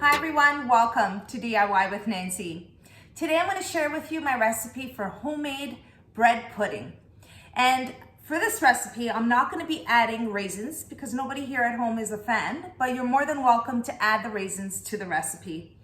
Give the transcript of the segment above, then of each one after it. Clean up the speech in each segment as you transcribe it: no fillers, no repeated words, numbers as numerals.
Hi everyone, welcome to DIY with Nancy. Today I'm going to share with you my recipe for homemade bread pudding. And for this recipe, I'm not going to be adding raisins because nobody here at home is a fan, but you're more than welcome to add the raisins to the recipe.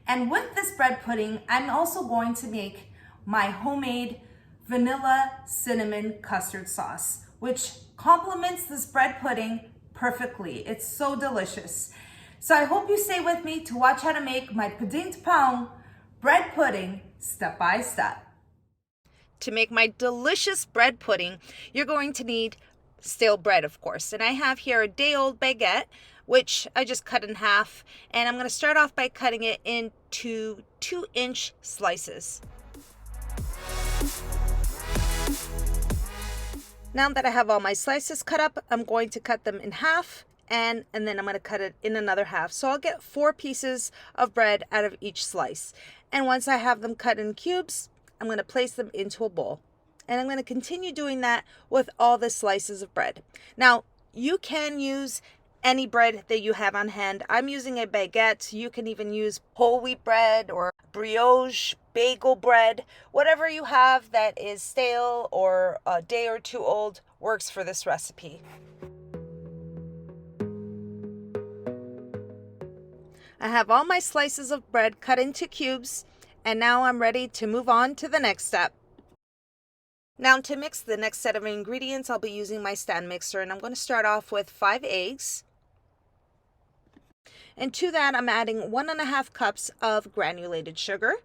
And with this bread pudding, I'm also going to make my homemade vanilla cinnamon custard sauce, which complements this bread pudding perfectly. It's so delicious. So I hope you stay with me to watch how to make my Pudim de Pão bread pudding step by step. To make my delicious bread pudding, you're going to need stale bread, of course. And I have here a day-old baguette, which I just cut in half. And I'm going to start off by cutting it into 2-inch slices. Now that I have all my slices cut up, I'm going to cut them in half. And then I'm going to cut it in another half. So I'll get 4 pieces of bread out of each slice. And once I have them cut in cubes, I'm going to place them into a bowl. And I'm going to continue doing that with all the slices of bread. Now, you can use any bread that you have on hand. I'm using a baguette. You can even use whole wheat bread or brioche, bagel bread. Whatever you have that is stale or a day or two old works for this recipe. I have all my slices of bread cut into cubes, and now I'm ready to move on to the next step. Now to mix the next set of ingredients, I'll be using my stand mixer, and I'm going to start off with 5 eggs. And to that, I'm adding 1.5 cups of granulated sugar,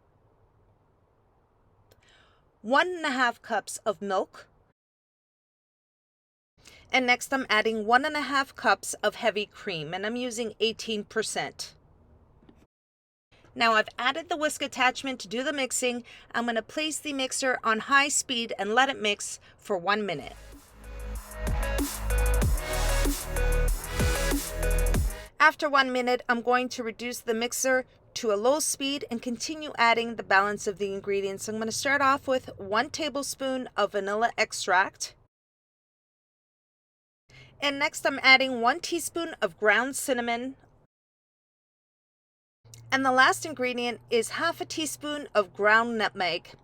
1.5 cups of milk, and next I'm adding 1.5 cups of heavy cream, and I'm using 18%. Now I've added the whisk attachment to do the mixing. I'm going to place the mixer on high speed and let it mix for 1 minute. After 1 minute, I'm going to reduce the mixer to a low speed and continue adding the balance of the ingredients. I'm going to start off with 1 tablespoon of vanilla extract. And next I'm adding 1 teaspoon of ground cinnamon. And the last ingredient is 1/2 teaspoon of ground nutmeg.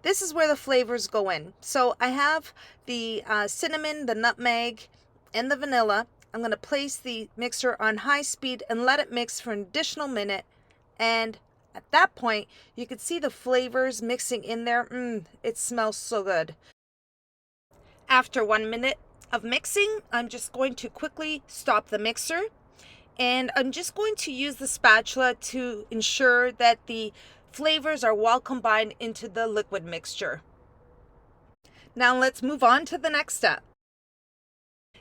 This is where the flavors go in. So I have the cinnamon, the nutmeg, and the vanilla. I'm going to place the mixer on high speed and let it mix for an additional minute. And at that point, you can see the flavors mixing in there. It smells so good. After 1 minute of mixing, I'm just going to quickly stop the mixer. And I'm just going to use the spatula to ensure that the flavors are well combined into the liquid mixture. Now let's move on to the next step.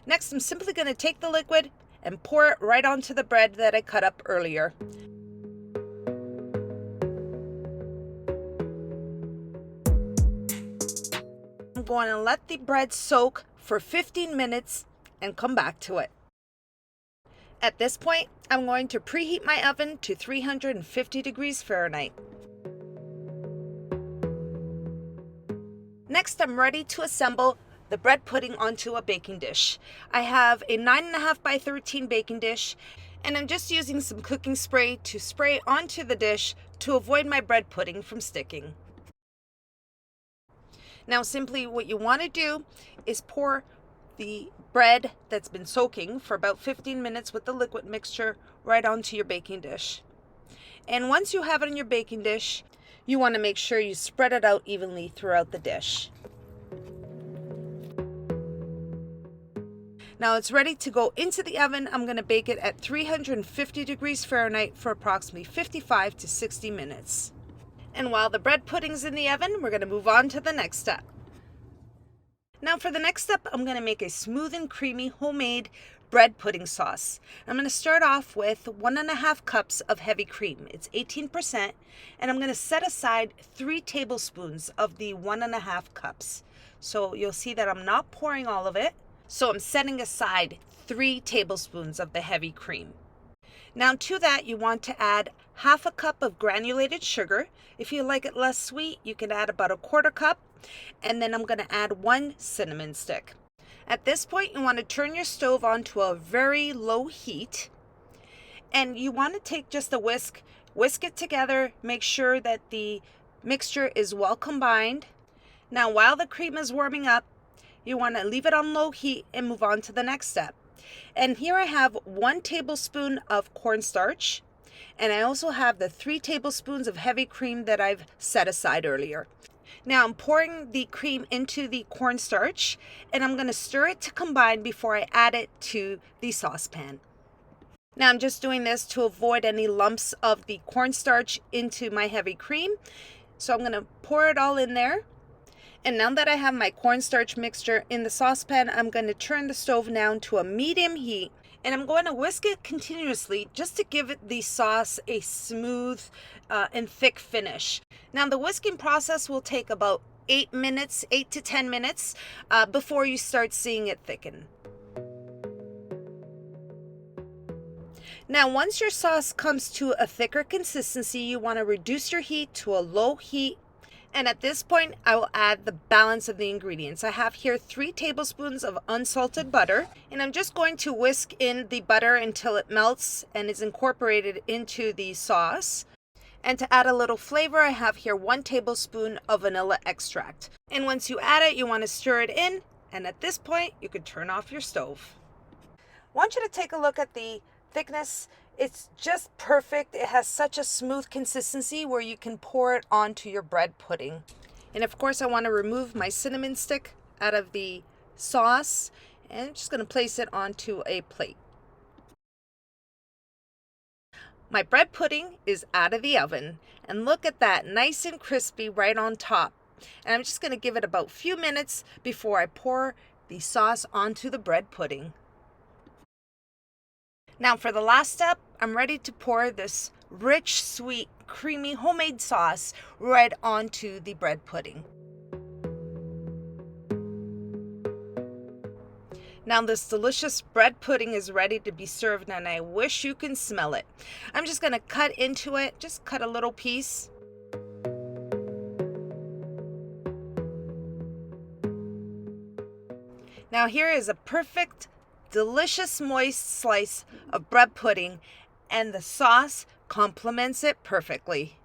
Next, I'm simply going to take the liquid and pour it right onto the bread that I cut up earlier. I'm going to let the bread soak for 15 minutes and come back to it. At this point, I'm going to preheat my oven to 350 degrees Fahrenheit. Next, I'm ready to assemble the bread pudding onto a baking dish. I have a 9.5 by 13 baking dish, and I'm just using some cooking spray to spray onto the dish to avoid my bread pudding from sticking. Now, simply what you want to do is pour the bread that's been soaking for about 15 minutes with the liquid mixture right onto your baking dish. And once you have it in your baking dish, you want to make sure you spread it out evenly throughout the dish. Now it's ready to go into the oven. I'm going to bake it at 350 degrees Fahrenheit for approximately 55 to 60 minutes. And while the bread pudding's in the oven, we're going to move on to the next step. Now for the next step, I'm going to make a smooth and creamy homemade bread pudding sauce. I'm going to start off with 1.5 cups of heavy cream. It's 18%, and I'm going to set aside 3 tablespoons of the 1.5 cups. So you'll see that I'm not pouring all of it. So I'm setting aside 3 tablespoons of the heavy cream. Now to that, you want to add 1/2 cup of granulated sugar. If you like it less sweet, you can add about 1/4 cup. And then I'm going to add 1 cinnamon stick. At this point, you want to turn your stove on to a very low heat. And you want to take just a whisk it together, make sure that the mixture is well combined. Now, while the cream is warming up, you want to leave it on low heat and move on to the next step. And here I have 1 tablespoon of cornstarch, and I also have the 3 tablespoons of heavy cream that I've set aside earlier. Now I'm pouring the cream into the cornstarch, and I'm going to stir it to combine before I add it to the saucepan. Now I'm just doing this to avoid any lumps of the cornstarch into my heavy cream. So I'm going to pour it all in there. And now that I have my cornstarch mixture in the saucepan, I'm going to turn the stove down to a medium heat. And I'm going to whisk it continuously just to give it the sauce a smooth and thick finish. Now the whisking process will take about 8 to 10 minutes before you start seeing it thicken. Now, once your sauce comes to a thicker consistency, you want to reduce your heat to a low heat. And at this point, I will add the balance of the ingredients. I have here 3 tablespoons of unsalted butter, and I'm just going to whisk in the butter until it melts and is incorporated into the sauce. And to add a little flavor, I have here 1 tablespoon of vanilla extract. And once you add it, you want to stir it in. And at this point, you can turn off your stove. I want you to take a look at the thickness. It's just perfect. It has such a smooth consistency where you can pour it onto your bread pudding. And of course, I want to remove my cinnamon stick out of the sauce, and I'm just going to place it onto a plate. My bread pudding is out of the oven, and look at that, nice and crispy right on top. And I'm just going to give it about a few minutes before I pour the sauce onto the bread pudding. Now for the last step, I'm ready to pour this rich, sweet, creamy homemade sauce right onto the bread pudding. Now this delicious bread pudding is ready to be served, and I wish you can smell it. I'm just going to cut into it, just cut a little piece. Now here is a perfect, delicious, moist slice of bread pudding, and the sauce complements it perfectly.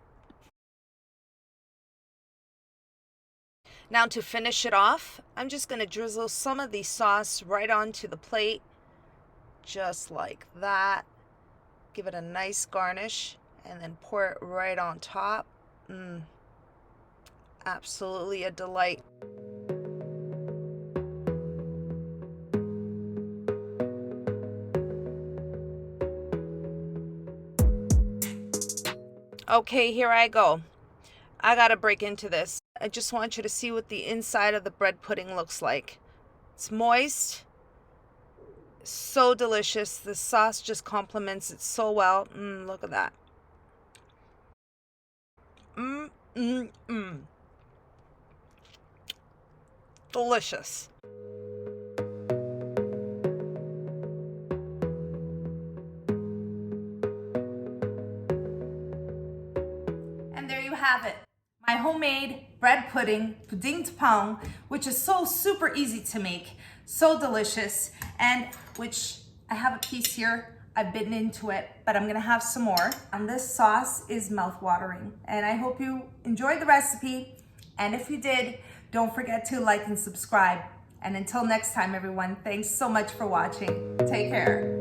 Now to finish it off, I'm just going to drizzle some of the sauce right onto the plate, just like that. Give it a nice garnish, and then pour it right on top. Absolutely a delight. Okay, here I go. I gotta break into this. I just want you to see what the inside of the bread pudding looks like. It's moist, so delicious. The sauce just complements it so well. Look at that. Delicious. And there you have it. My homemade bread pudding, Pudim de Pão, which is so super easy to make, so delicious, and which I have a piece here. I've bitten into it, but I'm gonna have some more. And this sauce is mouth-watering, and I hope you enjoyed the recipe. And if you did, don't forget to like and subscribe. And until next time, everyone, thanks so much for watching. Take care.